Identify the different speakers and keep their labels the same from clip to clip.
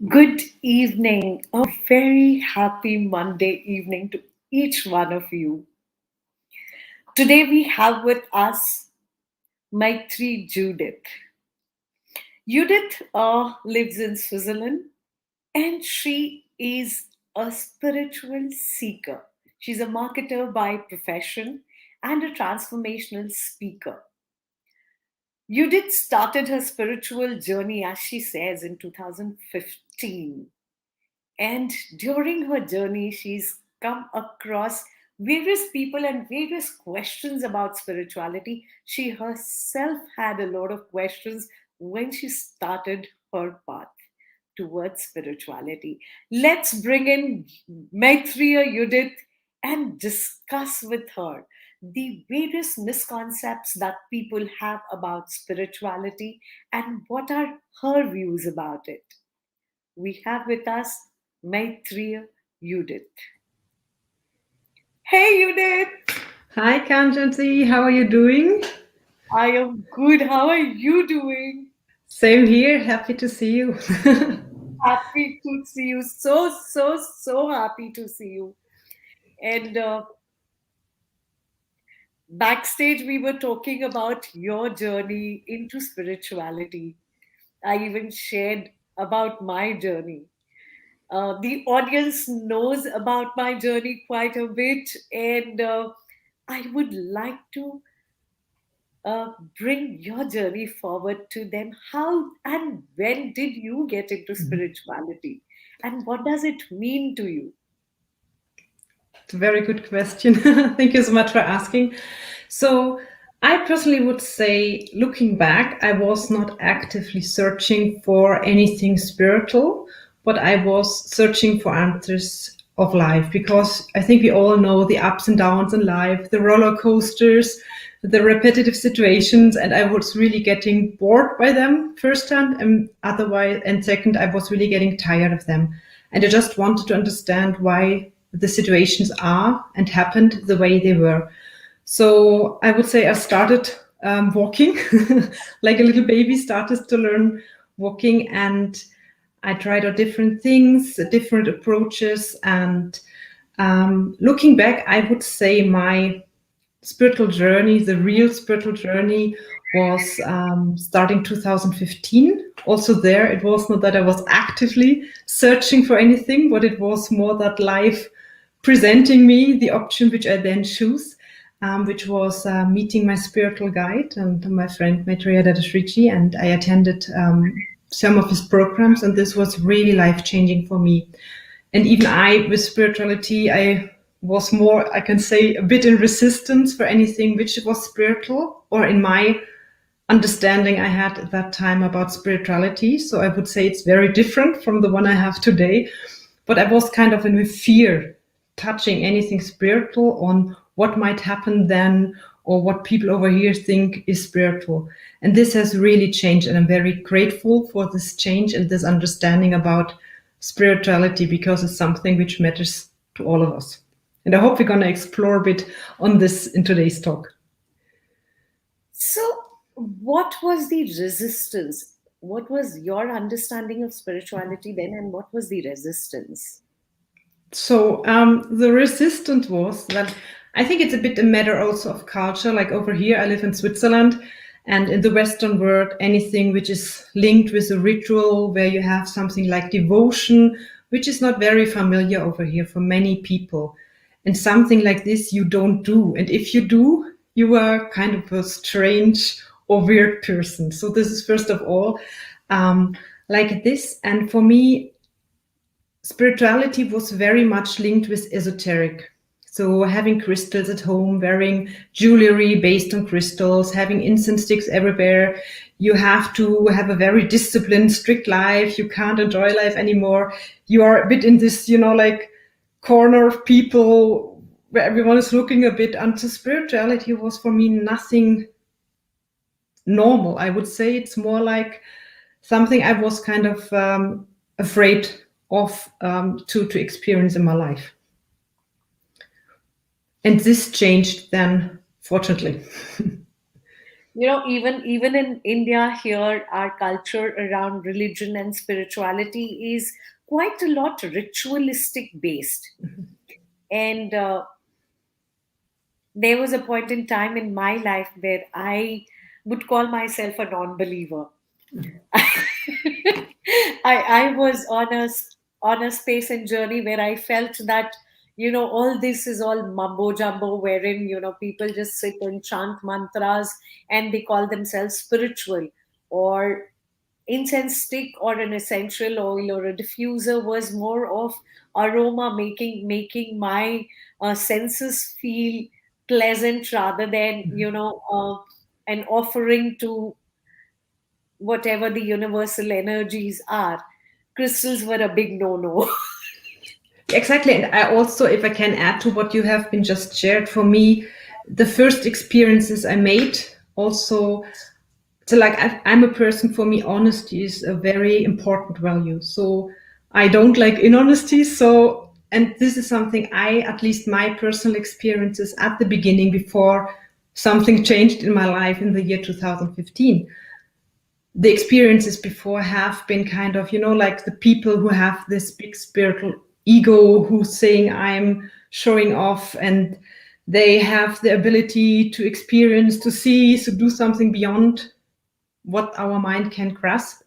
Speaker 1: Good evening. A very happy Monday evening to each one of you. Today we have with us Maitreyi Judith. Judith lives in Switzerland and she is a spiritual seeker. She's a marketer by profession and a transformational speaker. Judith started her spiritual journey, as she says, in 2015. And during her journey, she's come across various people and various questions about spirituality. She herself had a lot of questions when she started her path towards spirituality. Let's bring in Maitreya Judith and discuss with her the various misconceptions that people have about spirituality and what are her views about it. We have with us Maitreya Judith. Hey Judith,
Speaker 2: Hi, Kanjanti. How are you doing?
Speaker 1: I am good. How are you doing?
Speaker 2: Same here. Happy to see you.
Speaker 1: Happy to see you. So happy to see you. And backstage, we were talking about your journey into spirituality. I even shared about my journey. The audience knows about my journey quite a bit, and I would like to bring your journey forward to them. How and when did you get into spirituality? And what does it mean to you?
Speaker 2: It's a very good question. Thank you so much for asking. So, I personally would say, looking back, I was not actively searching for anything spiritual, but I was searching for answers of life because I think we all know the ups and downs in life, the roller coasters, the repetitive situations, and I was really getting bored by them firsthand, and otherwise, and second, I was really getting tired of them. And I just wanted to understand why the situations are and happened the way they were. So I would say I started walking, like a little baby started to learn walking, and I tried out different things, different approaches. And looking back, I would say my spiritual journey, the real spiritual journey, was starting 2015. Also, there, it was not that I was actively searching for anything, but it was more that life presenting me the option which I then choose, which was meeting my spiritual guide and my friend Maitreya Dadashreeji, and I attended some of his programs, and this was really life changing for me. And even I, with spirituality, I was more, I can say, a bit in resistance for anything which was spiritual, or in my understanding I had at that time about spirituality. So I would say it's very different from the one I have today. But I was kind of in fear touching anything spiritual on what might happen then or what people over here think is spiritual. And this has really changed. And I'm very grateful for this change and this understanding about spirituality because it's something which matters to all of us. And I hope we're going to explore a bit on this in today's talk.
Speaker 1: So, what was the resistance? What was your understanding of spirituality then, and what was the resistance?
Speaker 2: So the resistance was that I think it's a bit a matter also of culture. Like over here, I live in Switzerland, and in the Western world, anything which is linked with a ritual where you have something like devotion, which is not very familiar over here for many people. And something like this you don't do. And if you do, you are kind of a strange or weird person. So this is first of all like this. And for me, spirituality was very much linked with esoteric. So having crystals at home, wearing jewelry based on crystals, having incense sticks everywhere. You have to have a very disciplined, strict life. You can't enjoy life anymore. You are a bit in this, like corner of people where everyone is looking a bit. Unto spirituality was for me nothing normal. I would say it's more like something I was kind of afraid of to experience in my life. And this changed then, fortunately.
Speaker 1: Even in India here, our culture around religion and spirituality is quite a lot ritualistic based. And there was a point in time in my life where I would call myself a non-believer. I was on a space and journey where I felt that all this is all mumbo jumbo, wherein people just sit and chant mantras and they call themselves spiritual, or incense stick or an essential oil or a diffuser was more of aroma, making my senses feel pleasant rather than an offering to whatever the universal energies are. Crystals were a big no-no.
Speaker 2: Exactly. And I also, if I can add to what you have been just shared, for me, the first experiences I made also, so like I'm a person, for me, honesty is a very important value. So I don't like inhonesty. So, and this is something at least my personal experiences at the beginning, before something changed in my life in the year 2015, the experiences before have been kind of, like the people who have this big spiritual ego, who's saying I'm showing off, and they have the ability to experience, to see, to do something beyond what our mind can grasp.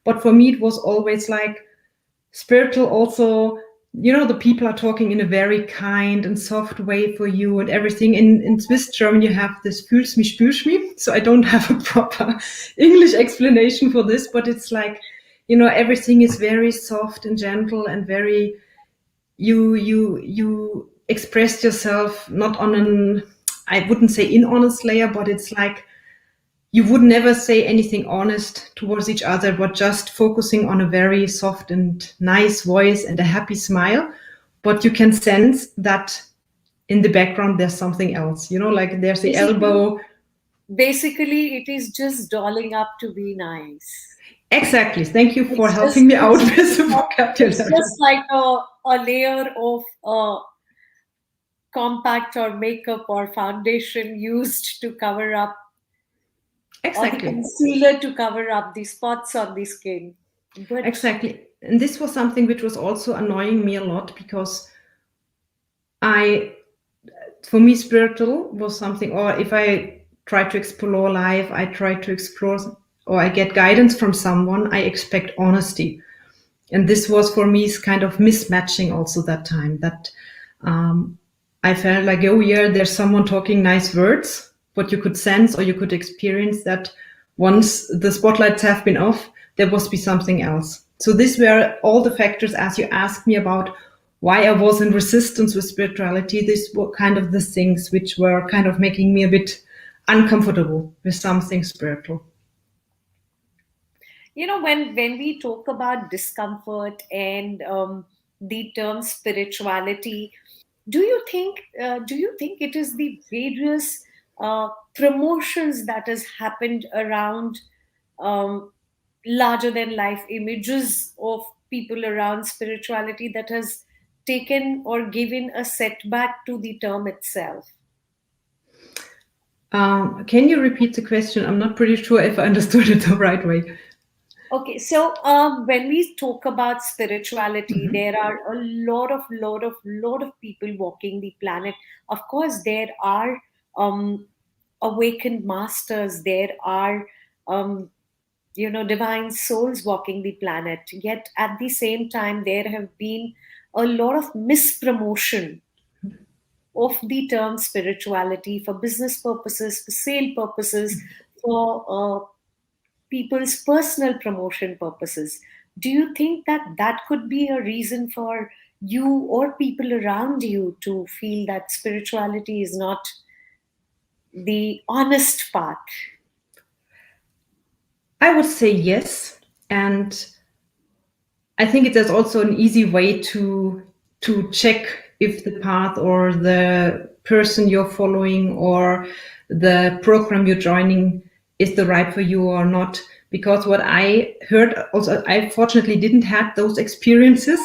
Speaker 2: But for me, it was always like spiritual also, the people are talking in a very kind and soft way for you and everything. In Swiss German, you have this fühlst mich, spürst mich. So I don't have a proper English explanation for this, but it's like, everything is very soft and gentle and very, you express yourself not on an, I wouldn't say honest layer, but it's like, you would never say anything honest towards each other, but just focusing on a very soft and nice voice and a happy smile. But you can sense that in the background there's something else, like there's the
Speaker 1: basically,
Speaker 2: elbow.
Speaker 1: basically, it is just dolling up to be nice.
Speaker 2: Exactly. Thank you for
Speaker 1: It's
Speaker 2: helping
Speaker 1: just
Speaker 2: me out
Speaker 1: it's
Speaker 2: with
Speaker 1: just
Speaker 2: the
Speaker 1: like, it's
Speaker 2: vocabulary.
Speaker 1: just like a layer of compact or makeup or foundation used to cover up, or the
Speaker 2: Exactly.
Speaker 1: concealer to cover up the spots on the skin. But
Speaker 2: Exactly. And this was something which was also annoying me a lot, because I, for me, spiritual was something, or if I try to explore life, I try to explore, or I get guidance from someone, I expect honesty. And this was for me kind of mismatching also that time, that I felt like, oh yeah, there's someone talking nice words, but you could sense or you could experience that once the spotlights have been off, there must be something else. So these were all the factors, as you asked me about why I was in resistance with spirituality. These were kind of the things which were kind of making me a bit uncomfortable with something spiritual.
Speaker 1: when we talk about discomfort and the term spirituality, do you think it is the various promotions that has happened around larger than life images of people around spirituality that has taken or given a setback to the term itself?
Speaker 2: Can you repeat the question? I'm not pretty sure if I understood it the right way.
Speaker 1: Okay, so when we talk about spirituality, there are a lot of people walking the planet. Of course, there are awakened masters. There are divine souls walking the planet. Yet at the same time, there have been a lot of mispromotion of the term spirituality for business purposes, for sale purposes, for people's personal promotion purposes. Do you think that that could be a reason for you or people around you to feel that spirituality is not the honest path?
Speaker 2: I would say yes, and I think there's also an easy way to check if the path or the person you're following or the program you're joining is the right for you or not. Because what I heard also, I fortunately didn't have those experiences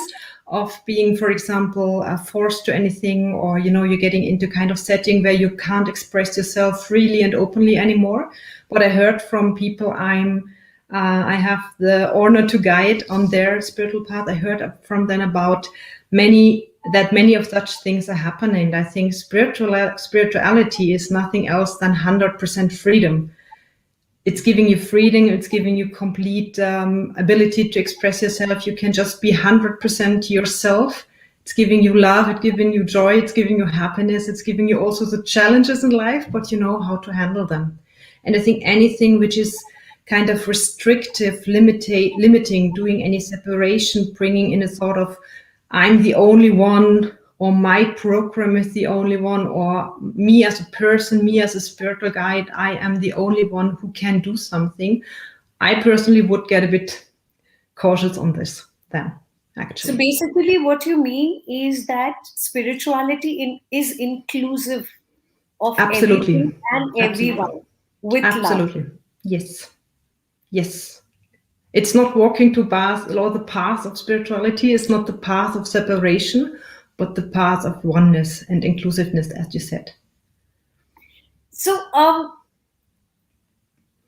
Speaker 2: of being, for example, forced to anything, or you're getting into kind of setting where you can't express yourself freely and openly anymore. But I heard from people I have the honor to guide on their spiritual path. I heard from them about many of such things are happening. I think spirituality is nothing else than 100% freedom. It's giving you freedom. It's giving you complete ability to express yourself. You can just be 100% yourself. It's giving you love. It's giving you joy. It's giving you happiness. It's giving you also the challenges in life, but you know how to handle them. And I think anything which is kind of restrictive, limiting, doing any separation, bringing in a sort of I'm the only one, or my program is the only one, or me as a person, me as a spiritual guide, I am the only one who can do something. I personally would get a bit cautious on this then, actually.
Speaker 1: So basically, what you mean is that spirituality is inclusive of
Speaker 2: Absolutely.
Speaker 1: everything and everyone with
Speaker 2: Absolutely.
Speaker 1: love.
Speaker 2: Yes. It's not walking to path, or the path of spirituality is not the path of separation, but the path of oneness and inclusiveness, as you said.
Speaker 1: So,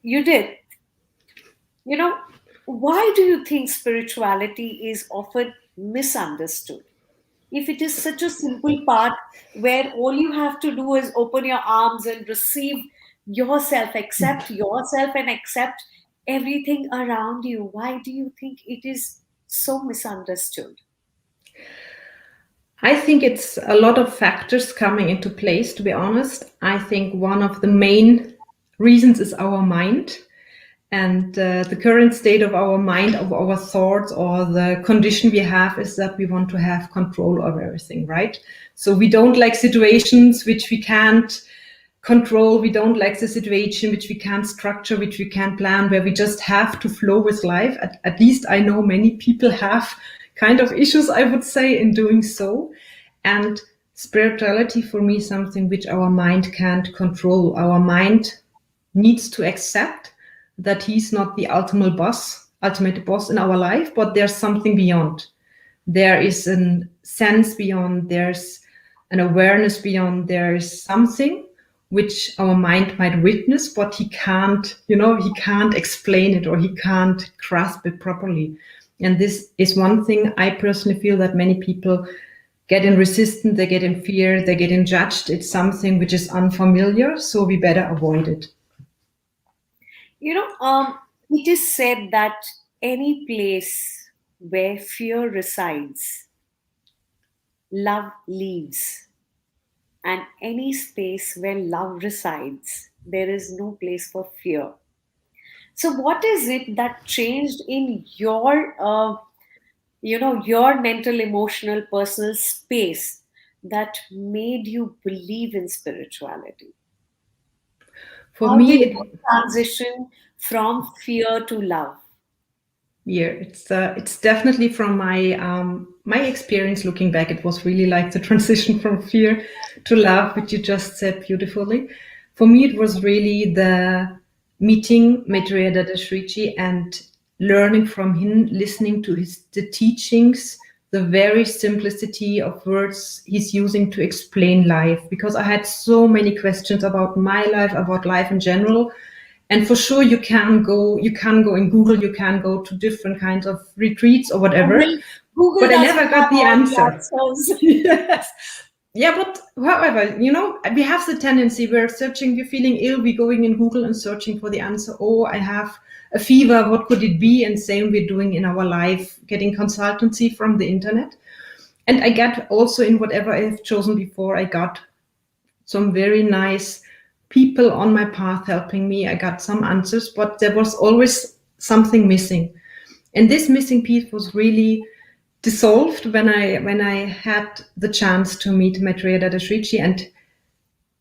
Speaker 1: Judith, why do you think spirituality is often misunderstood? If it is such a simple part where all you have to do is open your arms and receive yourself, accept yourself, and accept everything around you, why do you think it is so misunderstood?
Speaker 2: I think it's a lot of factors coming into place, to be honest. I think one of the main reasons is our mind. And the current state of our mind, of our thoughts, or the condition we have is that we want to have control over everything, right? So we don't like situations which we can't control. We don't like the situation which we can't structure, which we can't plan, where we just have to flow with life. At least I know many people have kind of issues, I would say, in doing so. And spirituality for me is something which our mind can't control. Our mind needs to accept that he's not the ultimate boss in our life, but there's something beyond. There is a sense beyond, there's an awareness beyond, there is something which our mind might witness, but he can't explain it, or he can't grasp it properly. And this is one thing I personally feel that many people get in resistance, they get in fear, they get in judged. It's something which is unfamiliar, so we better avoid it.
Speaker 1: It is said that any place where fear resides, love leaves. And any space where love resides, there is no place for fear. So, what is it that changed in your mental, emotional, personal space that made you believe in spirituality?
Speaker 2: For
Speaker 1: How
Speaker 2: me,
Speaker 1: did you transition from fear to love?
Speaker 2: it's definitely from my experience looking back. It was really like the transition from fear to love, which you just said beautifully. For me, it was really the meeting Maitreya Dadashreeji and learning from him, listening to the teachings, the very simplicity of words he's using to explain life. Because I had so many questions about my life, about life in general. And for sure, you can go in Google, you can go to different kinds of retreats or whatever.
Speaker 1: Google
Speaker 2: But I never got the answer.
Speaker 1: Yes.
Speaker 2: Yeah, but however, we have the tendency, we're searching, we're feeling ill, we're going in Google and searching for the answer. Oh, I have a fever, what could it be? And same we're doing in our life, getting consultancy from the internet. And I got also in whatever I've chosen before, I got some very nice people on my path helping me. I got some answers, but there was always something missing. And this missing piece was really dissolved when I had the chance to meet Maitreya Dadashreeji, and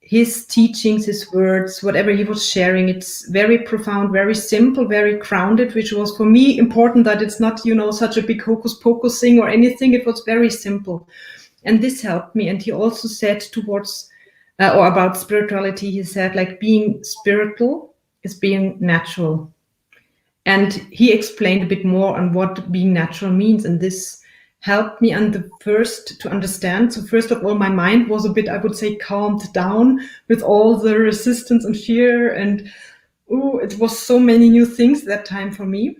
Speaker 2: his teachings, his words, whatever he was sharing, it's very profound, very simple, very grounded, which was for me important, that it's not, such a big hocus pocus thing or anything. It was very simple. And this helped me. And he also said towards or about spirituality, he said, like, being spiritual is being natural. And he explained a bit more on what being natural means. And this helped me and the first to understand. So first of all, my mind was a bit, I would say, calmed down with all the resistance and fear, and it was so many new things that time for me.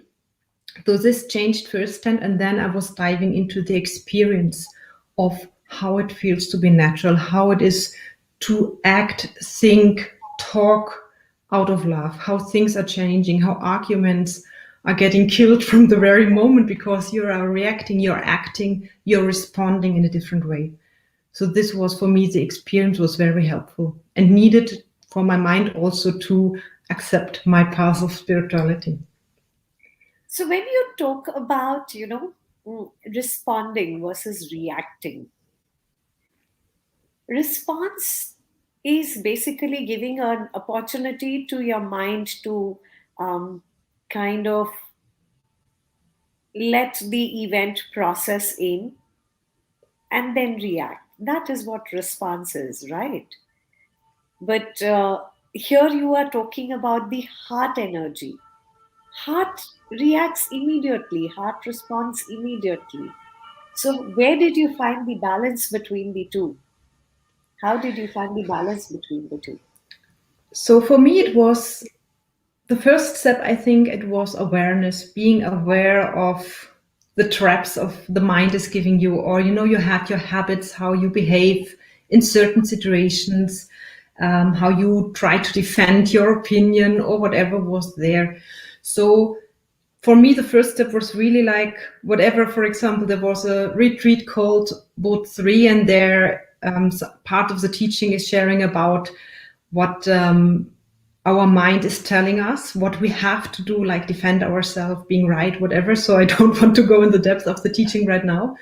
Speaker 2: So this changed firsthand, and then I was diving into the experience of how it feels to be natural, how it is to act, think, talk out of love, how things are changing, how arguments are getting killed from the very moment because you are reacting, you're acting, you're responding in a different way. So this was for me, the experience was very helpful and needed for my mind also to accept my path of spirituality.
Speaker 1: So when you talk about, responding versus reacting, response is basically giving an opportunity to your mind to um, kind of let the event process in and then react. That is what response is, right? But here you are talking about the heart energy. Heart reacts immediately, heart responds immediately. So, where did you find the balance between the two? How did you find the balance between the two?
Speaker 2: So for me, it was the first step. I think it was awareness, being aware of the traps of the mind is giving you, or you had your habits, how you behave in certain situations, how you try to defend your opinion or whatever was there. So for me, the first step was really like whatever. For example, there was a retreat called Boat 3, and there part of the teaching is sharing about what our mind is telling us, what we have to do, like defend ourselves, being right, whatever. So I don't want to go in the depth of the teaching right now.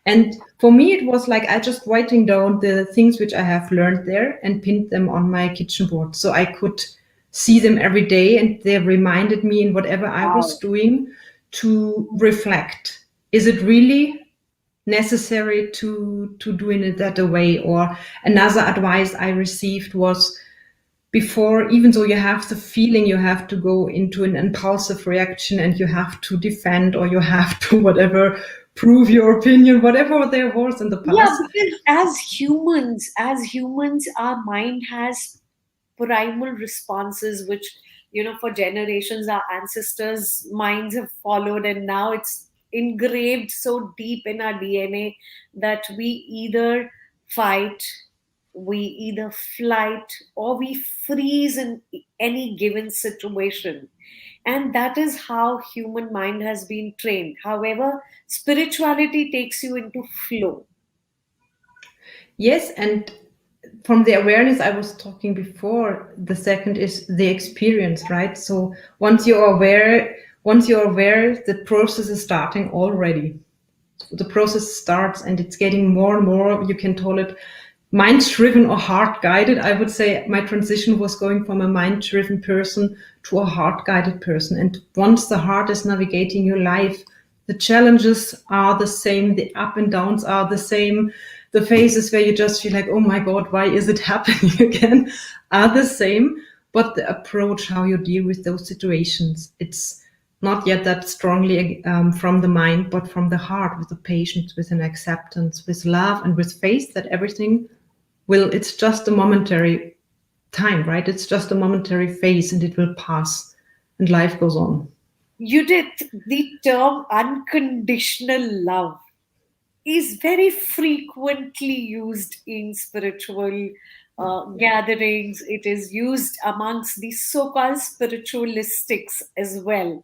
Speaker 2: And for me, it was like I just writing down the things which I have learned there and pinned them on my kitchen board so I could see them every day. And they reminded me in whatever I was
Speaker 1: Wow.
Speaker 2: doing to reflect. Is it really necessary to do it that way? Or another advice I received was before, even though you have the feeling, you have to go into an impulsive reaction and you have to defend or you have to whatever prove your opinion, whatever there was in the
Speaker 1: Yeah,
Speaker 2: past.
Speaker 1: because as humans, our mind has primal responses, which, for generations, our ancestors' minds have followed, and now it's engraved so deep in our DNA that we either fight, we either flight, or we freeze in any given situation. And that is how human mind has been trained. However, spirituality takes you into flow.
Speaker 2: Yes, and from the awareness I was talking before, the second is the experience, right? So once you're aware, the process is starting already. The process starts and it's getting more and more, you can call it mind driven or heart guided. I would say my transition was going from a mind driven person to a heart guided person. And once the heart is navigating your life, the challenges are the same, the up and downs are the same, the phases where you just feel like, oh my God, why is it happening again, are the same. But the approach, how you deal with those situations, it's not yet that strongly from the mind, but from the heart, with the patience, with an acceptance, with love, and with faith that everything will, it's just a momentary time, right? It's just a momentary phase and it will pass and life goes on.
Speaker 1: Judith, the term unconditional love is very frequently used in spiritual gatherings. It is used amongst the so called spiritualistics as well.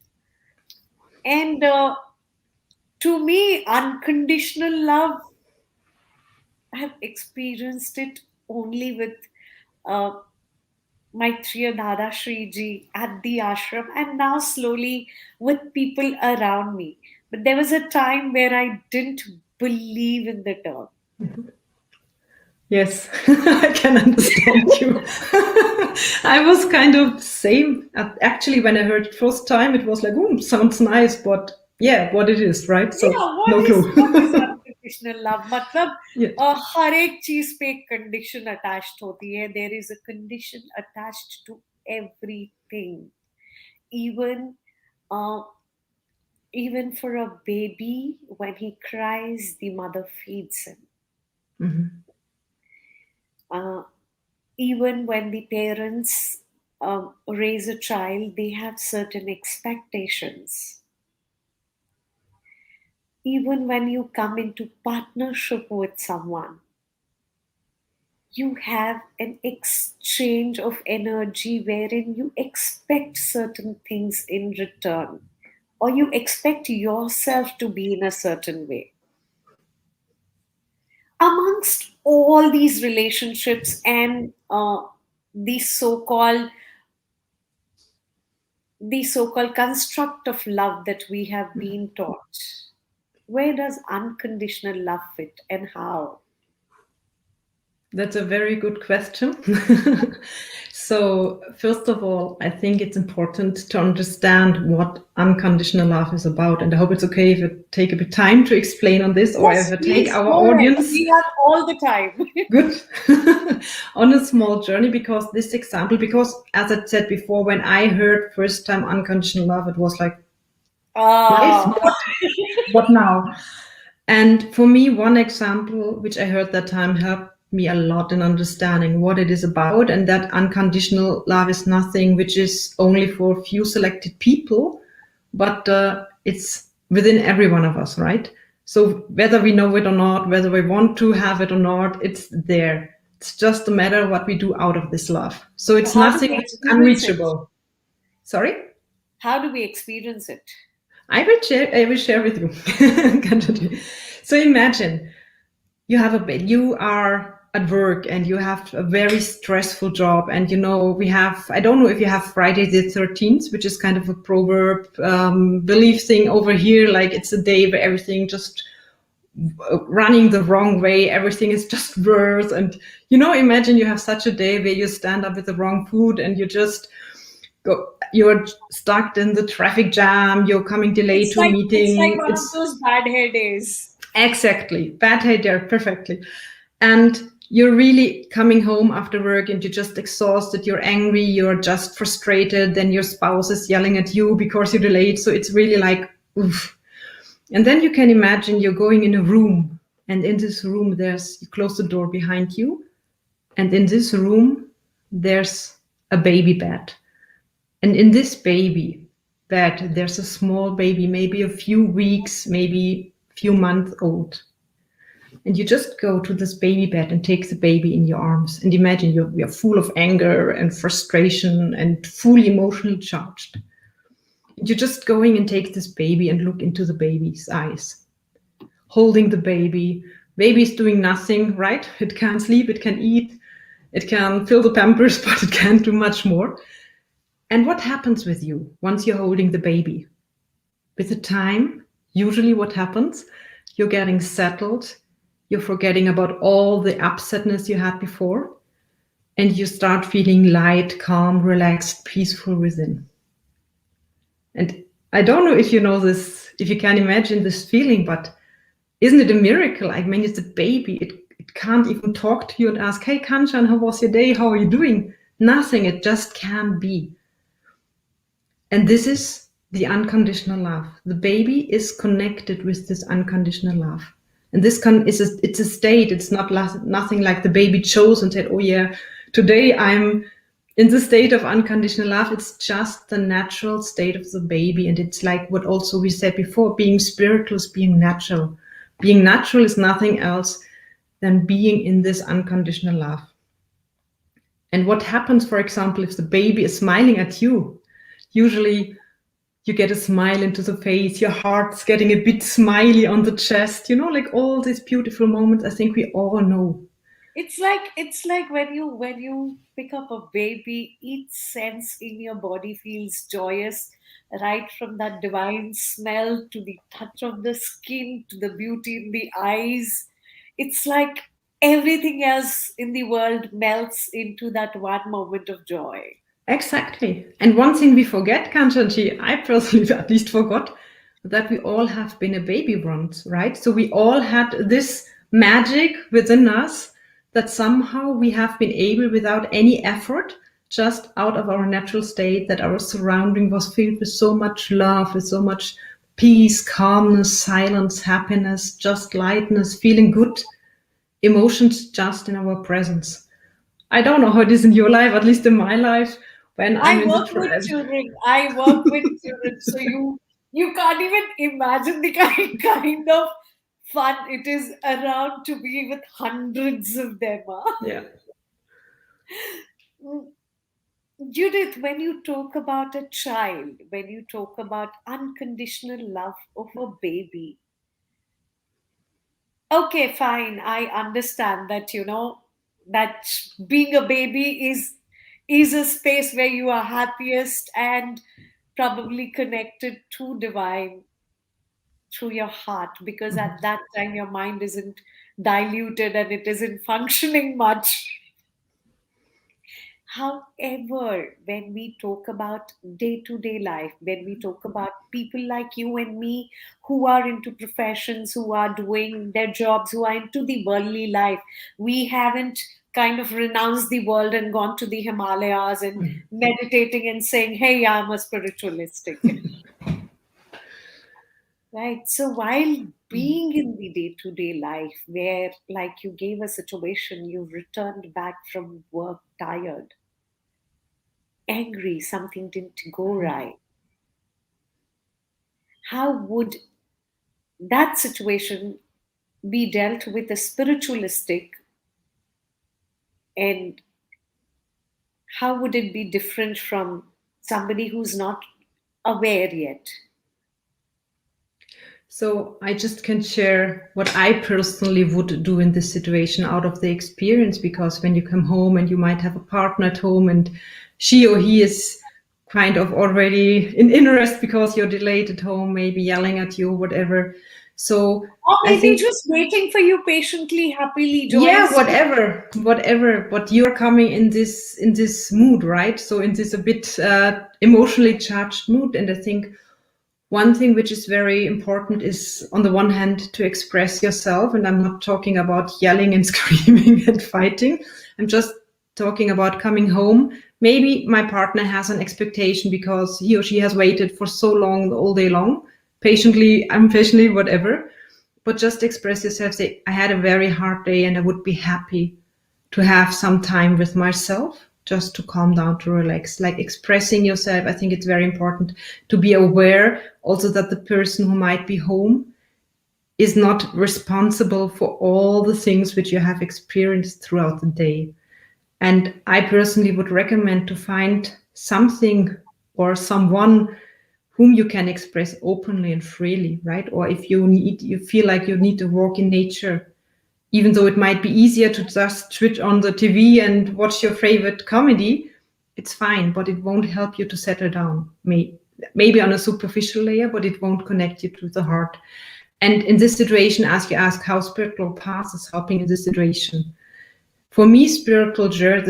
Speaker 1: And to me, unconditional love, I have experienced it only with uh, Maitreya Dadashreeji at the ashram, and now slowly with people around me. But there was a time where I didn't believe in the term.
Speaker 2: Yes, I can understand you. I was kind of the same. Actually, when I heard it first time, it was like, sounds nice, but yeah, what it is, right? So
Speaker 1: Yeah,
Speaker 2: no
Speaker 1: what is
Speaker 2: clue.
Speaker 1: unconditional love? मतलब
Speaker 2: Yeah.
Speaker 1: हर एक चीज पे एक condition attached होती है. There is a condition attached to everything. Even uh, Even for a baby, when he cries, the mother feeds him.
Speaker 2: Mhm.
Speaker 1: Uh, Even when the parents raise a child, they have certain expectations. Even when you come into partnership with someone, you have an exchange of energy wherein you expect certain things in return, or you expect yourself to be in a certain way. Amongst all these relationships and the so-called the so-called construct of love that we have been taught, where does unconditional love fit and how?
Speaker 2: That's a very good question. So, first of all, I think it's important to understand what unconditional love is about. And I hope it's okay if I take a bit time to explain on this, or if
Speaker 1: Yes,
Speaker 2: I take
Speaker 1: please
Speaker 2: our
Speaker 1: go ahead.
Speaker 2: audience
Speaker 1: We have all the time.
Speaker 2: good on a small journey, because this example, because as I said before, when I heard first time unconditional love, it was like, nice,
Speaker 1: Ah,
Speaker 2: what now? And for me, one example which I heard that time helped me a lot in understanding what it is about, and that unconditional love is nothing which is only for a few selected people, but it's within every one of us, right? So whether we know it or not, whether we want to have it or not, it's there. It's just a matter of what we do out of this love. So
Speaker 1: so
Speaker 2: it's
Speaker 1: how do
Speaker 2: nothing
Speaker 1: we
Speaker 2: which is
Speaker 1: experience it?
Speaker 2: unreachable. Sorry?
Speaker 1: How do we experience it?
Speaker 2: I will share with you. So imagine you have a bit, you are at work and you have a very stressful job, and we have, I don't know if you have Friday the 13th, which is kind of a proverb belief thing over here, like it's a day where everything just running the wrong way, everything is just worse. And imagine you have such a day where you stand up with the wrong food, and you're stuck in the traffic jam, you're coming delayed
Speaker 1: It's
Speaker 2: to a
Speaker 1: like
Speaker 2: meeting.
Speaker 1: one of
Speaker 2: It's
Speaker 1: those bad hair days.
Speaker 2: exactly bad idea, perfectly. And you're really coming home after work and you're just exhausted, you're angry, you're just frustrated, then your spouse is yelling at you because you're delayed. So it's really like, oof. And then you can imagine you're going in a room, and in this room, you close the door behind you, and in this room, there's a baby bed. And in this baby bed, there's a small baby, maybe a few weeks, maybe a few months old. And you just go to this baby bed and take the baby in your arms. And imagine you're full of anger and frustration and fully emotionally charged. You're just going and take this baby and look into the baby's eyes, holding the baby. Baby's doing nothing, right? It can't sleep, it can eat, it can fill the pampers, but it can't do much more. And what happens with you once you're holding the baby? With the time, usually what happens, you're getting settled, you're forgetting about all the upsetness you had before, and you start feeling light, calm, relaxed, peaceful within. And I don't know if you know this, if you can imagine this feeling, but isn't it a miracle? I mean, it's a baby. It can't even talk to you and ask, hey, Kanchan, how was your day? How are you doing? Nothing. It just can't be. And this is the unconditional love. The baby is connected with this unconditional love. And it's a state. It's not nothing like the baby chose and said, oh yeah, today I'm in the state of unconditional love. It's just the natural state of the baby. And it's like what also we said before, being spiritual is being natural. Being natural is nothing else than being in this unconditional love. And what happens, for example, if the baby is smiling at you? Usually you get a smile into the face, your heart's getting a bit smiley on the chest, like all these beautiful moments I think we all know.
Speaker 1: It's like when you pick up a baby, each sense in your body feels joyous, right from that divine smell to the touch of the skin to the beauty in the eyes. It's like everything else in the world melts into that one moment of joy.
Speaker 2: Exactly. And one thing we forget, Kanchanji, I personally at least forgot, that we all have been a baby once, right? So we all had this magic within us that somehow we have been able, without any effort, just out of our natural state, that our surrounding was filled with so much love, with so much peace, calmness, silence, happiness, just lightness, feeling good, emotions just in our presence. I don't know how it is in your life, at least in my life, when
Speaker 1: I
Speaker 2: I'm in the
Speaker 1: work with
Speaker 2: trance.
Speaker 1: children. I work with children. So you can't even imagine the kind of fun it is around to be with hundreds of them. Huh?
Speaker 2: Yeah.
Speaker 1: Mm, Judith, when you talk about a child, when you talk about unconditional love of a baby, okay, fine. I understand that, that being a baby is a space where you are happiest and probably connected to divine through your heart, because at that time your mind isn't diluted and it isn't functioning much. However, when we talk about day to day life, when we talk about people like you and me who are into professions, who are doing their jobs, who are into the worldly life, we haven't kind of renounced the world and gone to the Himalayas and meditating and saying, hey, I'm a spiritualistic. Right. So while being in the day to day life, where like you gave a situation, you returned back from work tired, angry, something didn't go right, how would that situation be dealt with a spiritualistic, and how would it be different from somebody who's not aware yet?
Speaker 2: So I just can share what I personally would do in this situation out of the experience, because when you come home and you might have a partner at home and she or he is kind of already in interest because you're delayed at home, maybe yelling at you, whatever. So
Speaker 1: Or
Speaker 2: I
Speaker 1: maybe
Speaker 2: think,
Speaker 1: just waiting for you patiently, happily,
Speaker 2: yeah,
Speaker 1: joyously.
Speaker 2: whatever, but you're coming in this mood, right? So in this a bit emotionally charged mood. And I think one thing which is very important is, on the one hand, to express yourself. And I'm not talking about yelling and screaming and fighting. I'm just talking about coming home. Maybe my partner has an expectation because he or she has waited for so long, all day long, patiently, impatiently, whatever. But just express yourself. Say, I had a very hard day and I would be happy to have some time with myself, just to calm down, to relax, like expressing yourself. I think it's very important to be aware also that the person who might be home is not responsible for all the things which you have experienced throughout the day. And I personally would recommend to find something or someone whom you can express openly and freely, right? Or if you feel like you need to walk in nature, even though it might be easier to just switch on the TV and watch your favorite comedy, it's fine, but it won't help you to settle down. Maybe on a superficial layer, but it won't connect you to the heart. And in this situation, as you ask how spiritual path is helping in this situation, for me, the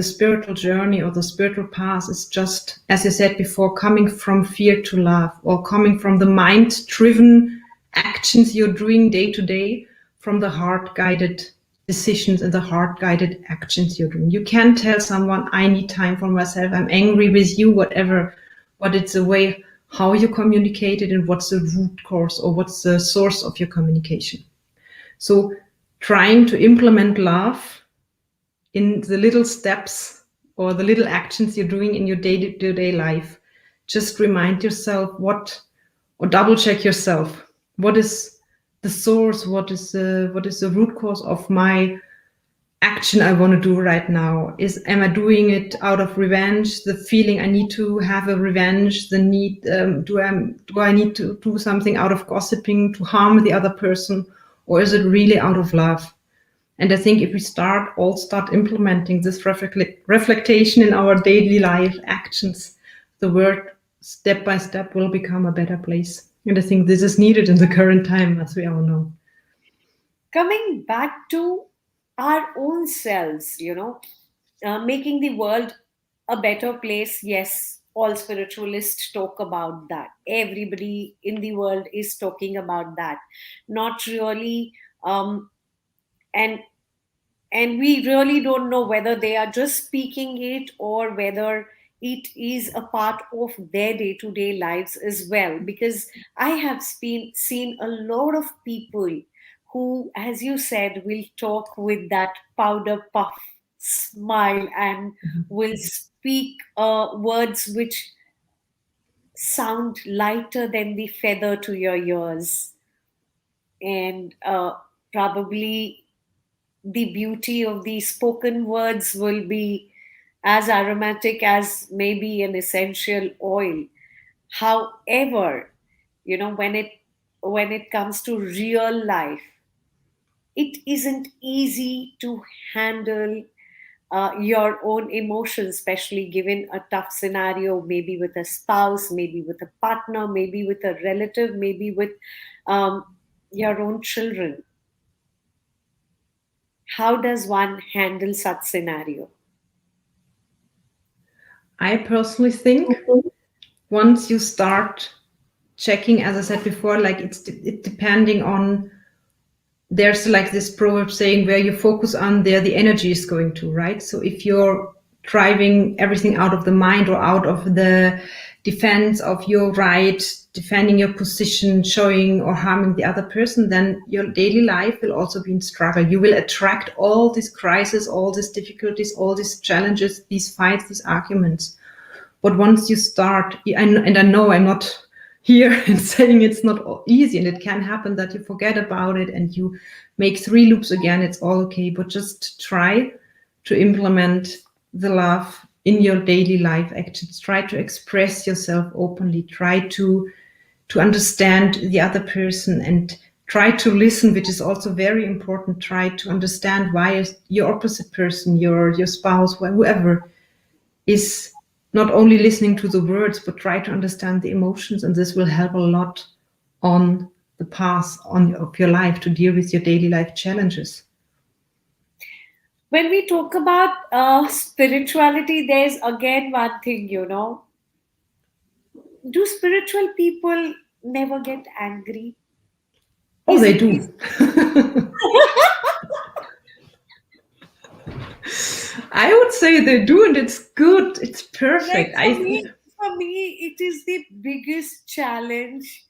Speaker 2: spiritual journey or the spiritual path is just, as I said before, coming from fear to love, or coming from the mind-driven actions you're doing day to day, from the heart-guided decisions and the heart-guided actions you're doing. You can tell someone, I need time for myself, I'm angry with you, whatever, but it's a way how you communicate it and what's the root cause or what's the source of your communication. So trying to implement love in the little steps or the little actions you're doing in your day-to-day life. Just remind yourself or double check yourself. What is the source? What is the root cause of my action I want to do right now? Am I doing it out of revenge? The feeling I need to have a revenge, the need, do I need to do something out of gossiping to harm the other person? Or is it really out of love? And I think if we start implementing this reflection in our daily life actions, the world step by step will become a better place. And I think this is needed in the current time, as we all know.
Speaker 1: Coming back to our own selves, making the world a better place. Yes, all spiritualists talk about that. Everybody in the world is talking about that. Not really, and and we really don't know whether they are just speaking it or whether it is a part of their day to day lives as well. Because I have seen a lot of people who, as you said, will talk with that powder puff smile and will speak words which sound lighter than the feather to your ears. And probably the beauty of the spoken words will be as aromatic as maybe an essential oil. However, when it comes to real life, it isn't easy to handle your own emotions, especially given a tough scenario, maybe with a spouse, maybe with a partner, maybe with a relative, maybe with um, your own children. How does one handle such scenario?
Speaker 2: I personally think once you start checking, as I said before, like it depending on, there's like this proverb saying, where you focus on, there the energy is going to, right? So if you're driving everything out of the mind or out of the defense of your right, defending your position, showing or harming the other person, then your daily life will also be in struggle. You will attract all these crises, all these difficulties, all these challenges, these fights, these arguments. But once you start, and I know I'm not here and saying it's not easy, and it can happen that you forget about it and you make 3 loops again, it's all okay. But just try to implement the love in your daily life actions. Try to express yourself openly. Try to understand the other person, and try to listen, which is also very important. Try to understand why your opposite person, your spouse, whoever, is not only listening to the words, but try to understand the emotions. And this will help a lot on the path of your life to deal with your daily life challenges.
Speaker 1: When we talk about spirituality, there's again one thing, do spiritual people never get angry?
Speaker 2: Oh,
Speaker 1: Is
Speaker 2: they
Speaker 1: it
Speaker 2: do. I would say they do, and it's good. It's
Speaker 1: like
Speaker 2: perfect.
Speaker 1: for me it is the biggest challenge,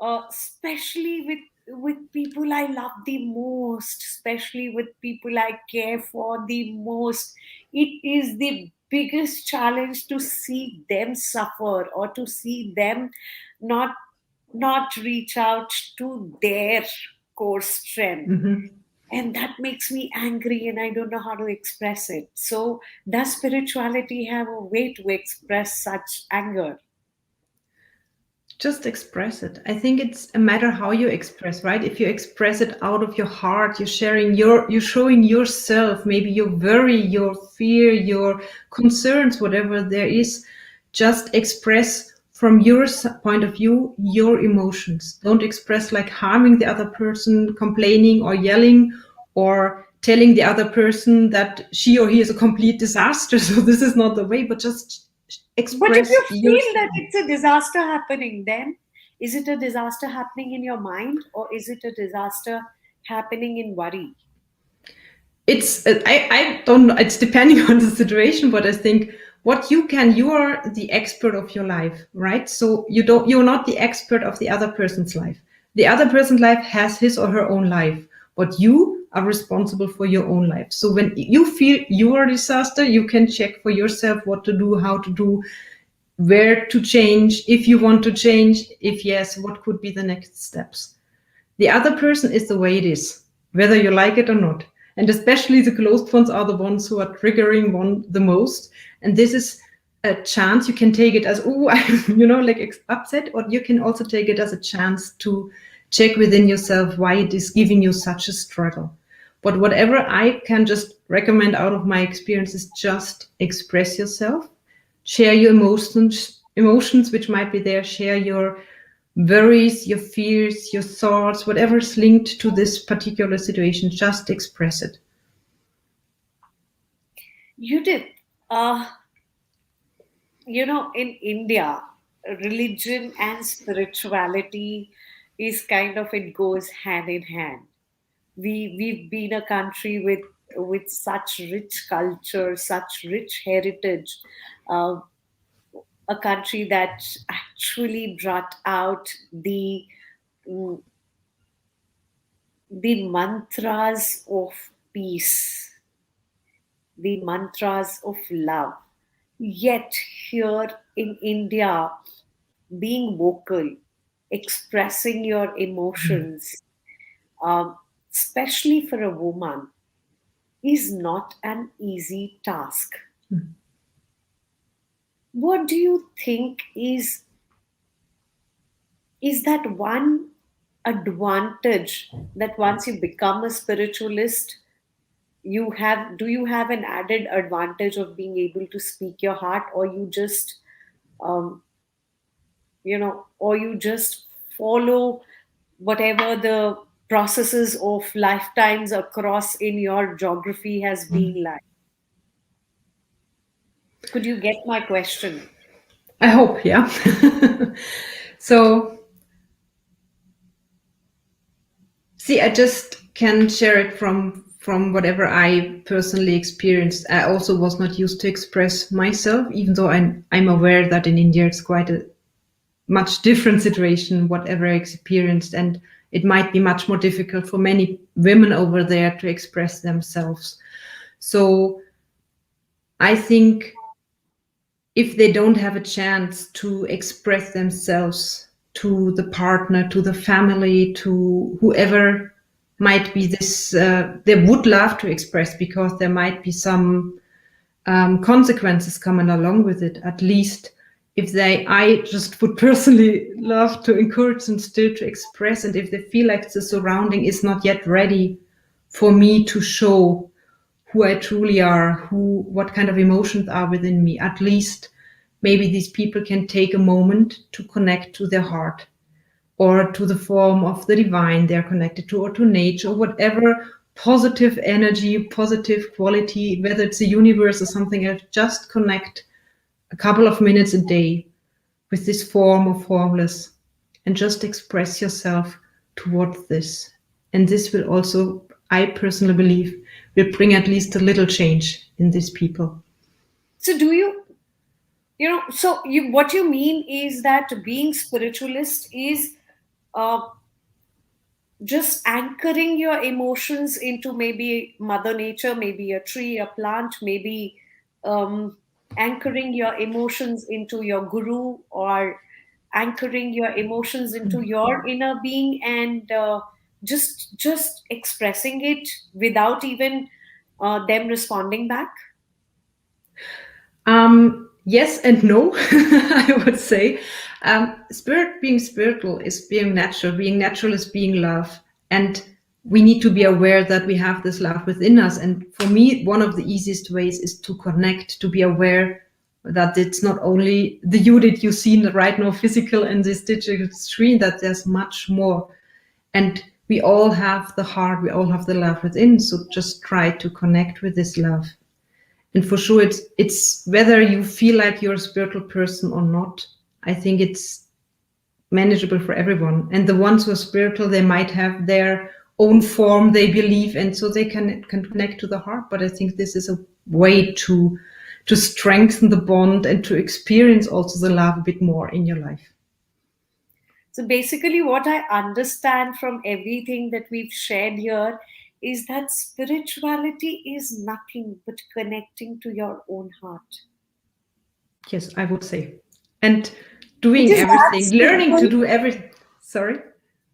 Speaker 1: especially with people I love the most, especially with people I care for the most. It is the biggest challenge to see them suffer, or to see them not not reach out to their core strength.
Speaker 2: Mhm.
Speaker 1: And that makes me angry, and I don't know how to express it. So does spirituality have a way to express such anger?
Speaker 2: Just express it. I think it's a matter how you express, right? If you express it out of your heart, you're showing yourself, maybe your worry, your fear, your concerns, whatever there is. Just express from your point of view your emotions. Don't express like harming the other person, complaining or yelling, or telling the other person that she or he is a complete disaster. So this is not the way, but just
Speaker 1: But if you
Speaker 2: express
Speaker 1: feel that
Speaker 2: yourself.
Speaker 1: it's a disaster happening, then is it a disaster happening in your mind, or is it a disaster happening in worry?
Speaker 2: It's I don't know, it's depending on the situation, but I think what you are the expert of your life, right? So you're not the expert of the other person's life. The other person's life has his or her own life, but you are responsible for your own life. So when you feel you are a disaster, you can check for yourself what to do, how to do, where to change, if you want to change, if yes, what could be the next steps. The other person is the way it is, whether you like it or not. And especially the closed ones are the ones who are triggering one the most. And this is a chance. You can take it as, oh, I'm, like upset, or you can also take it as a chance to check within yourself why it is giving you such a struggle. But whatever I can just recommend out of my experience is just express yourself, share your emotions which might be there, share your worries, your fears, your thoughts, whatever's linked to this particular situation, just express it.
Speaker 1: Judith, in India, religion and spirituality is kind of, it goes hand in hand. We've been a country with such rich culture, such rich heritage. a country that actually brought out mm, the mantras of peace, the mantras of love. Yet here in India, being vocal, expressing your emotions, um, especially for a woman, is not an easy task. What do you think is that one advantage that once you become a spiritualist, you have an added advantage of being able to speak your heart, or you just um, or you just follow whatever the processes of lifetimes across in your geography has been like? Could you get my question?
Speaker 2: I hope, yeah. So, see, I just can share it from whatever I personally experienced. I also was not used to express myself, even though I'm aware that in India it's quite a much different situation, whatever I experienced, and it might be much more difficult for many women over there to express themselves. So I think if they don't have a chance to express themselves to the partner, to the family, to whoever might be this, they would love to express because there might be some consequences coming along with it. At least if I just would personally love to encourage them still to express, and if they feel like the surrounding is not yet ready for me to show who I truly are, what kind of emotions are within me, at least maybe these people can take a moment to connect to their heart or to the form of the divine they're connected to, or to nature, or whatever positive energy, positive quality, whether it's the universe or something else, just connect a couple of minutes a day with this form of formless and just express yourself towards this. And this will also, I personally believe, will bring at least a little change in these people.
Speaker 1: So do you what you mean is that being spiritualist is uh, just anchoring your emotions into maybe mother nature, maybe a tree, a plant, maybe anchoring your emotions into your guru, or anchoring your emotions into your inner being, and just expressing it without even them responding back.
Speaker 2: Yes and no, I would say. Spirit being spiritual is being natural. Being natural is being love. And we need to be aware that we have this love within us. And for me, one of the easiest ways is to connect, to be aware that it's not only the you that you see right now, physical and this digital screen, that there's much more. And we all have the heart, we all have the love within. So just try to connect with this love. And for sure, it's whether you feel like you're a spiritual person or not. I think it's manageable for everyone. And the ones who are spiritual, they might have their own form they believe, and so they can connect to the heart. But I think this is a way to strengthen the bond and to experience also the love a bit more in your life.
Speaker 1: So basically, what I understand from everything that we've shared here is that spirituality is nothing but connecting to your own heart.
Speaker 2: Yes, I would say. And
Speaker 1: It
Speaker 2: doing
Speaker 1: is that
Speaker 2: everything, learning to
Speaker 1: simple.
Speaker 2: do everything. Sorry?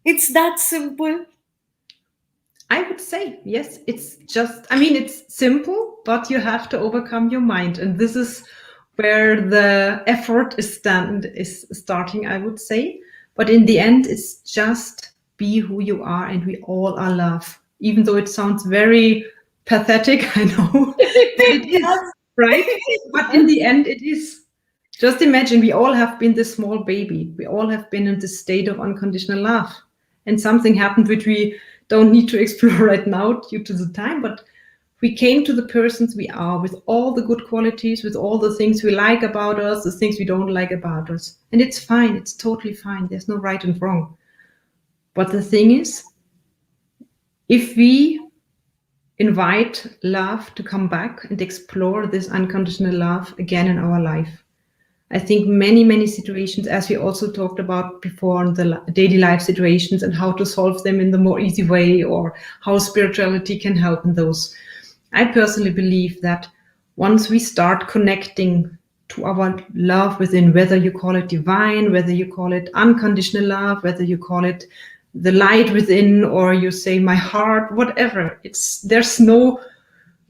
Speaker 1: It's that simple.
Speaker 2: I would say, yes, it's just, I mean, it's simple, but you have to overcome your mind. And this is where the effort is starting, I would say. But in the end, it's just be who you are, and we all are love. Even though it sounds very pathetic, I know, but it
Speaker 1: It
Speaker 2: is,
Speaker 1: does.
Speaker 2: right?
Speaker 1: It
Speaker 2: But in
Speaker 1: does.
Speaker 2: the end, it is. Just imagine we all have been this small baby. We all have been in this state of unconditional love. And something happened which we don't need to explore right now due to the time, but we came to the persons we are with all the good qualities, with all the things we like about us, the things we don't like about us. And it's fine. It's totally fine. There's no right and wrong. But the thing is, if we invite love to come back and explore this unconditional love again in our life, I think many situations, as we also talked about before, on the daily life situations and how to solve them in the more easy way, or how spirituality can help in those. I personally believe that once we start connecting to our love within, whether you call it divine, whether you call it unconditional love, whether you call it the light within, or you say my heart, whatever, there's no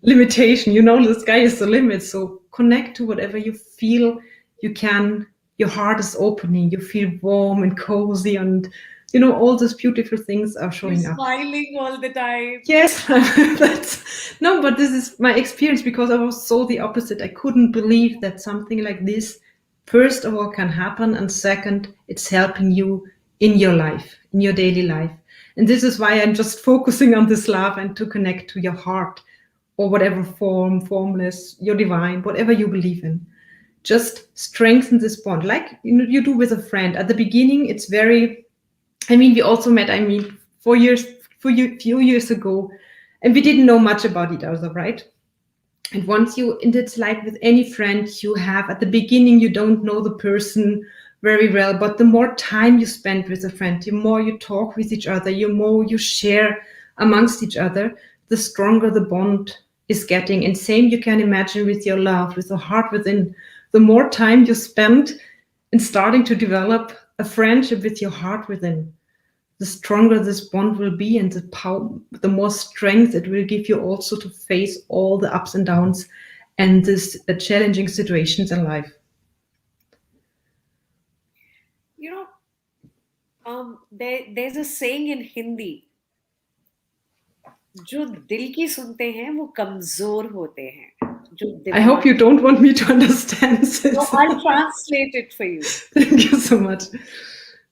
Speaker 2: limitation. The sky is the limit. So connect to whatever you feel you can. Your heart is opening, you feel warm and cozy, and all those beautiful things are
Speaker 1: You're
Speaker 2: showing up.
Speaker 1: smiling all the time.
Speaker 2: Yes. No, but this is my experience, because I was so the opposite. I couldn't believe that something like this, first of all, can happen, and second, it's helping you in your life, in your daily life. And this is why I'm just focusing on this love and to connect to your heart, or whatever form, formless, your divine, whatever you believe in. Just strengthen this bond, like you do with a friend. At the beginning, it's very. We also met. 4 years, few years ago, and we didn't know much about each other, right? And once and it's like with any friend you have, at the beginning, you don't know the person very well, but the more time you spend with a friend, the more you talk with each other, the more you share amongst each other, the stronger the bond is getting. And same you can imagine with your love, with the heart within. The more time you spend in starting to develop a friendship with your heart within, the stronger this bond will be, and the more strength it will give you also to face all the ups and downs and this challenging situations in life.
Speaker 1: You know, there's a saying in Hindi, जो दिल की सुनते हैं वो कमजोर होते हैं, जो
Speaker 2: I hope
Speaker 1: दिमाग.
Speaker 2: you don't want me to understand this.
Speaker 1: So I'll translate it for you.
Speaker 2: Thank you so much.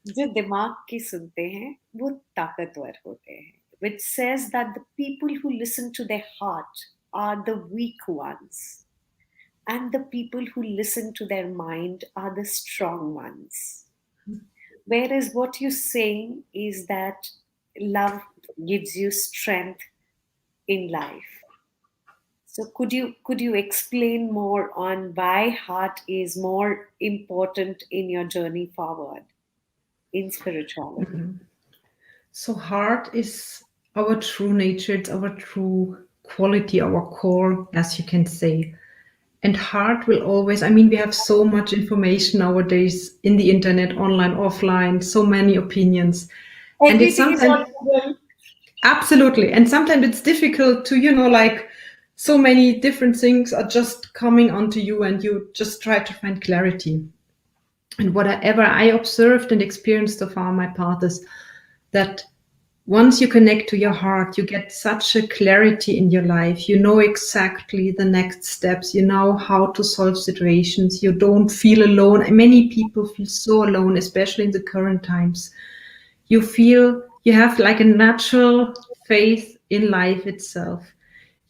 Speaker 1: जो दिमाग की सुनते हैं वो ताकतवर होते हैं, which says that the people who listen to their heart are the weak ones, and the people who listen to their mind are the strong ones. Whereas what you're saying is that love gives you strength in life. So could you explain more on why heart is more important in your journey forward in spirituality?
Speaker 2: So heart is our true nature, it's our true quality, our core, as you can say. And heart will always, we have so much information nowadays in the internet, online, offline, so many opinions. And it's
Speaker 1: Everything is
Speaker 2: sometimes,
Speaker 1: on Google.
Speaker 2: absolutely. And sometimes it's difficult to, like so many different things are just coming onto you, and you just try to find clarity. And whatever I observed and experienced so far on my path is that once you connect to your heart, you get such a clarity in your life. You know exactly the next steps. You know how to solve situations. You don't feel alone. Many people feel so alone, especially in the current times. You feel you have like a natural faith in life itself.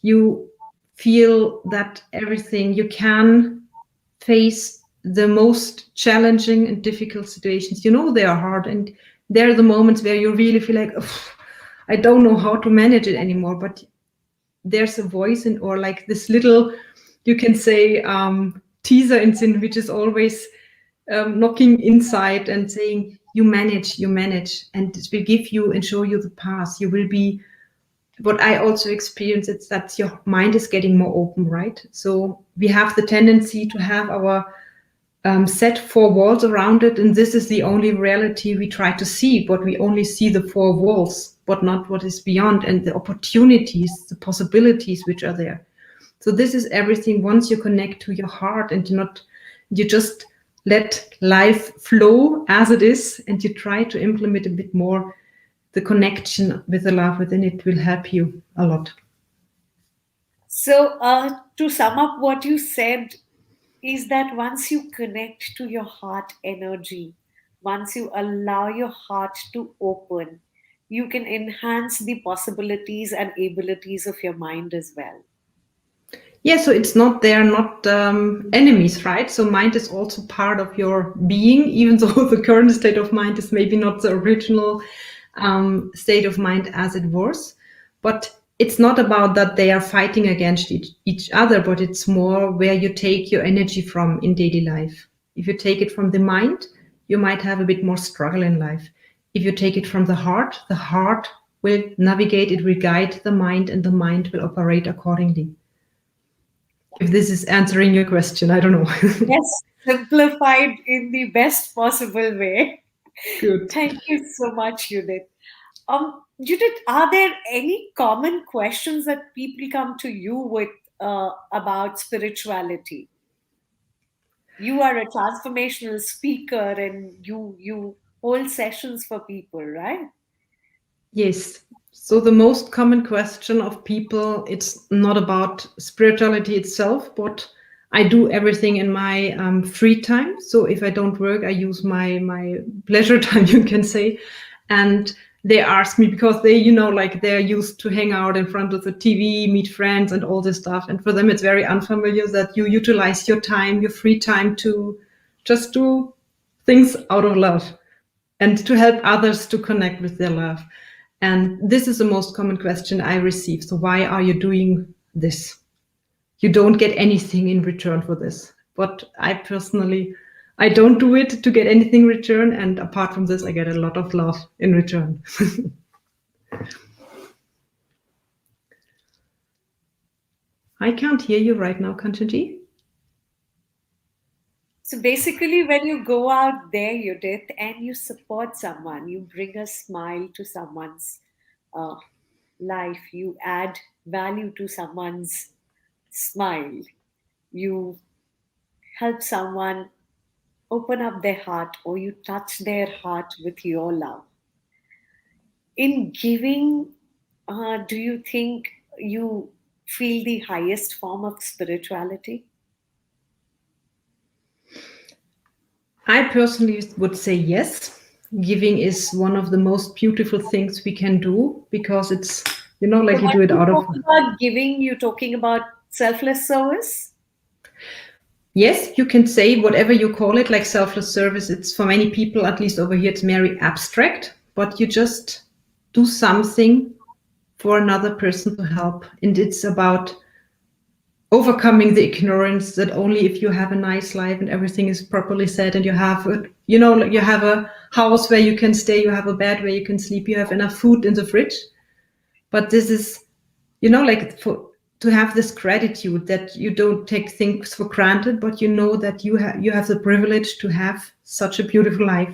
Speaker 2: You feel that everything you can face the most challenging and difficult situations. They are hard, and there are the moments where you really feel like, I don't know how to manage it anymore. But there's a voice or like this little, you can say, teaser instinct, which is always knocking inside and saying, you manage, and it will give you and show you the path. You will be. What I also experience is that your mind is getting more open, right? So we have the tendency to have our set four walls around it, and this is the only reality we try to see. But we only see the four walls, but not what is beyond, and the opportunities, the possibilities which are there. So this is everything. Once you connect to your heart, and you just let life flow as it is, and you try to implement a bit more the connection with the love within, it will help you a lot.
Speaker 1: So, to sum up what you said, is that once you connect to your heart energy, once you allow your heart to open, you can enhance the possibilities and abilities of your mind as well.
Speaker 2: Yeah, so they're not enemies, right? So mind is also part of your being, even though the current state of mind is maybe not the original state of mind as it was. But it's not about that they are fighting against each other, but it's more where you take your energy from in daily life. If you take it from the mind, you might have a bit more struggle in life. If you take it from the heart will navigate, it will guide the mind, and the mind will operate accordingly. If this is answering your question, I don't know.
Speaker 1: Yes, simplified in the best possible way.
Speaker 2: Good.
Speaker 1: Thank you so much, Judith. Judith, are there any common questions that people come to you with about spirituality? You are a transformational speaker, and you hold sessions for people, right?
Speaker 2: Yes. So the most common question of people, it's not about spirituality itself, but I do everything in my free time. So if I don't work, I use my pleasure time, you can say. And they ask me because they, like they're used to hang out in front of the TV, meet friends, and all this stuff. And for them, it's very unfamiliar that you utilize your time, your free time, to just do things out of love and to help others to connect with their love. And this is the most common question I receive. So why are you doing this? You don't get anything in return for this. But I personally, I don't do it to get anything in return. And apart from this, I get a lot of love in return. I can't hear you right now, Kanchanji.
Speaker 1: So basically, when you go out there, Judith, and you support someone, you bring a smile to someone's uh, life, you add value to someone's smile, you help someone open up their heart, or you touch their heart with your love. In giving, do you think you feel the highest form of spirituality?
Speaker 2: I personally would say yes. Giving is one of the most beautiful things we can do because it's,
Speaker 1: So
Speaker 2: like you
Speaker 1: when
Speaker 2: do it
Speaker 1: you
Speaker 2: out of.
Speaker 1: talk about giving, you're talking about selfless service?
Speaker 2: Yes, you can say whatever you call it, like selfless service. It's for many people, at least over here, it's very abstract, but you just do something for another person to help. And it's about overcoming the ignorance that only if you have a nice life and everything is properly said and you have, like you have a house where you can stay, you have a bed where you can sleep, you have enough food in the fridge. But this is, like to have this gratitude that you don't take things for granted, but you know that you have the privilege to have such a beautiful life,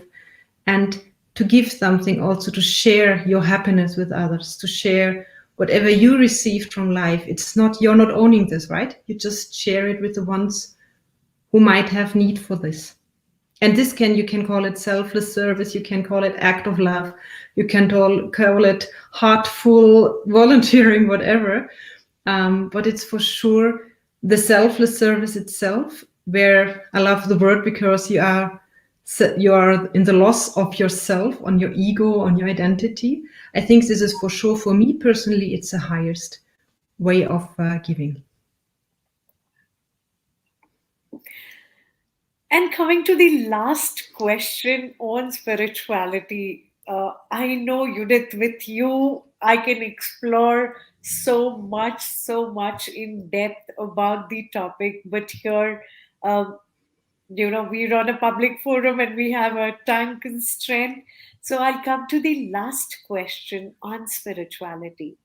Speaker 2: and to give something, also to share your happiness with others, to share whatever you received from life. It's not, you're not owning this, right? You just share it with the ones who might have need for this. And this you can call it selfless service, you can call it act of love, you can call it heartful volunteering, whatever. But it's for sure the selfless service itself, where I love the word because you are in the loss of yourself, on your ego, on your identity. I think this is for sure, for me personally, it's the highest way of giving.
Speaker 1: And coming to the last question on spirituality, I know, Judith, with you, I can explore so much in depth about the topic. But here, um, we're on a public forum and we have a time constraint. So I'll come to the last question on spirituality.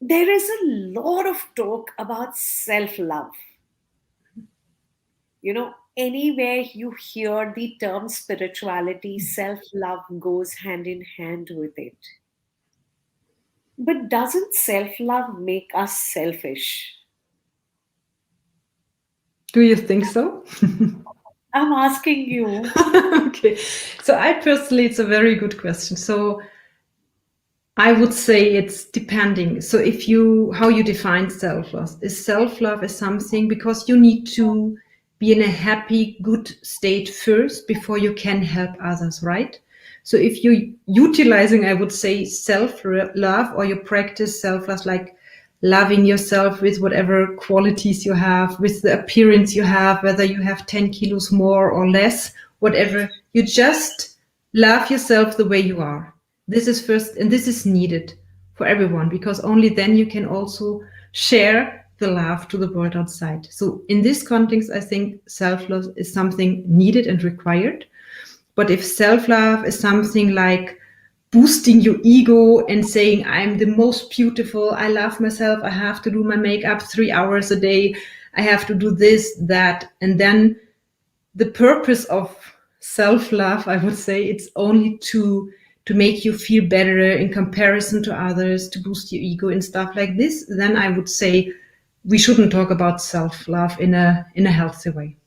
Speaker 1: There is a lot of talk about self love. Anywhere you hear the term spirituality, self love goes hand in hand with it. But doesn't self love make us selfish?
Speaker 2: Do you think so?
Speaker 1: I'm asking you.
Speaker 2: Okay. So I personally, it's a very good question. So I would say it's depending. So how you define self-love. Is self-love is something because you need to be in a happy, good state first before you can help others, right? So if you're utilizing, I would say, self-love, or you practice self-love, like loving yourself with whatever qualities you have, with the appearance you have, whether you have 10 kilos more or less, whatever, you just love yourself the way you are. This is first, and this is needed for everyone, because only then you can also share the love to the world outside. So in this context, I think self-love is something needed and required. But if self-love is something like boosting your ego and saying, I'm the most beautiful, I love myself, I have to do my makeup 3 hours a day, I have to do this, that, and then the purpose of self-love, I would say, it's only to make you feel better in comparison to others, to boost your ego and stuff like this, then I would say we shouldn't talk about self-love in a healthy way.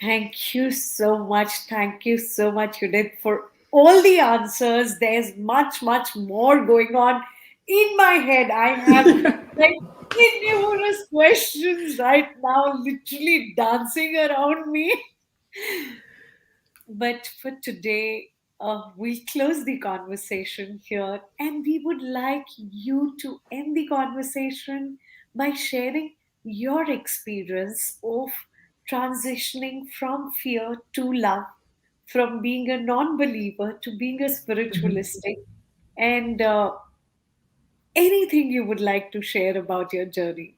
Speaker 1: Thank you so much. Thank you so much, Judith, for all the answers. There's much, much more going on in my head. I have like numerous questions right now, literally dancing around me. But for today, we'll close the conversation here, and we would like you to end the conversation by sharing your experience of transitioning from fear to love, from being a non believer to being a spiritualistic, and anything you would like to share about your journey.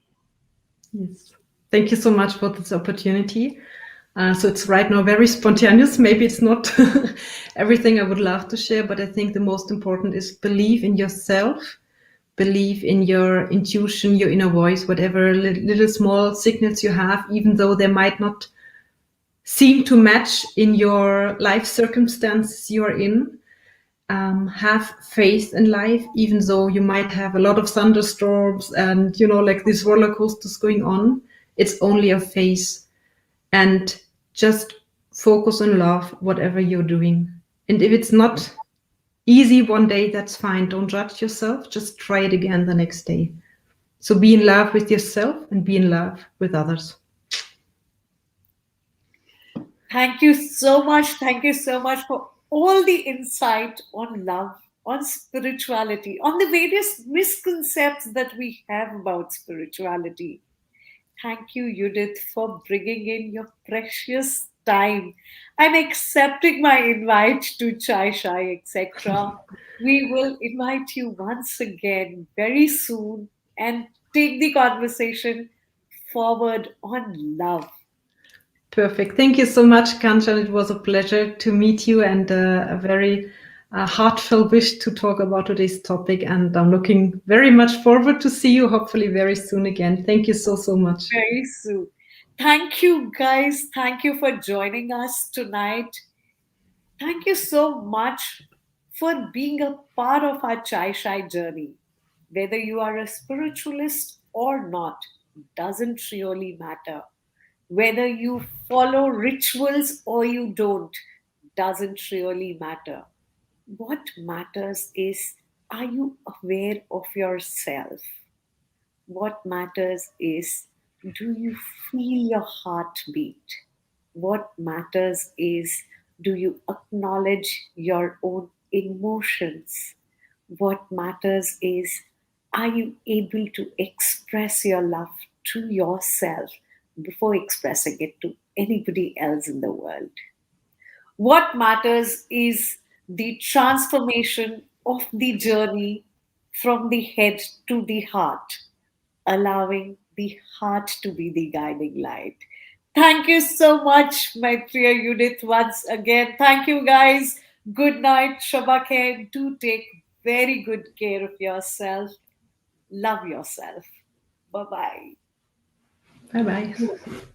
Speaker 2: Yes. Thank you so much for this opportunity. So it's right now very spontaneous. Maybe it's not everything I would love to share, but I think the most important is believe in yourself, believe in your intuition, your inner voice, whatever little small signals you have, even though they might not seem to match in your life circumstances you're in. Have faith in life, even though you might have a lot of thunderstorms and, like these roller coasters going on. It's only a phase. And just focus on love, whatever you're doing. And if it's not easy one day, that's fine. Don't judge yourself. Just try it again the next day. So be in love with yourself and be in love with others.
Speaker 1: Thank you so much. Thank you so much for all the insight on love, on spirituality, on the various misconceptions that we have about spirituality. Thank you, Judith, for bringing in your precious time and accepting my invite to Chai Shai, etc. We will invite you once again very soon and take the conversation forward on love.
Speaker 2: Perfect. Thank you so much, Kanchan. It was a pleasure to meet you and a very heartfelt wish to talk about today's topic. And I'm looking very much forward to see you hopefully very soon again. Thank you so, so much.
Speaker 1: Very soon. Thank you, guys. Thank you for joining us tonight. Thank you so much for being a part of our Chai Shai journey. Whether you are a spiritualist or not, doesn't really matter. Whether you follow rituals or you don't, doesn't really matter. What matters is, are you aware of yourself? What matters is, do you feel your heartbeat? What matters is, do you acknowledge your own emotions? What matters is, are you able to express your love to yourself before expressing it to anybody else in the world? What matters is the transformation of the journey from the head to the heart, allowing the heart to be the guiding light. Thank you so much, Maitreya Judith, once again. Thank you, guys. Good night. Shabake. Do take very good care of yourself. Love yourself. Bye bye.
Speaker 2: Bye bye.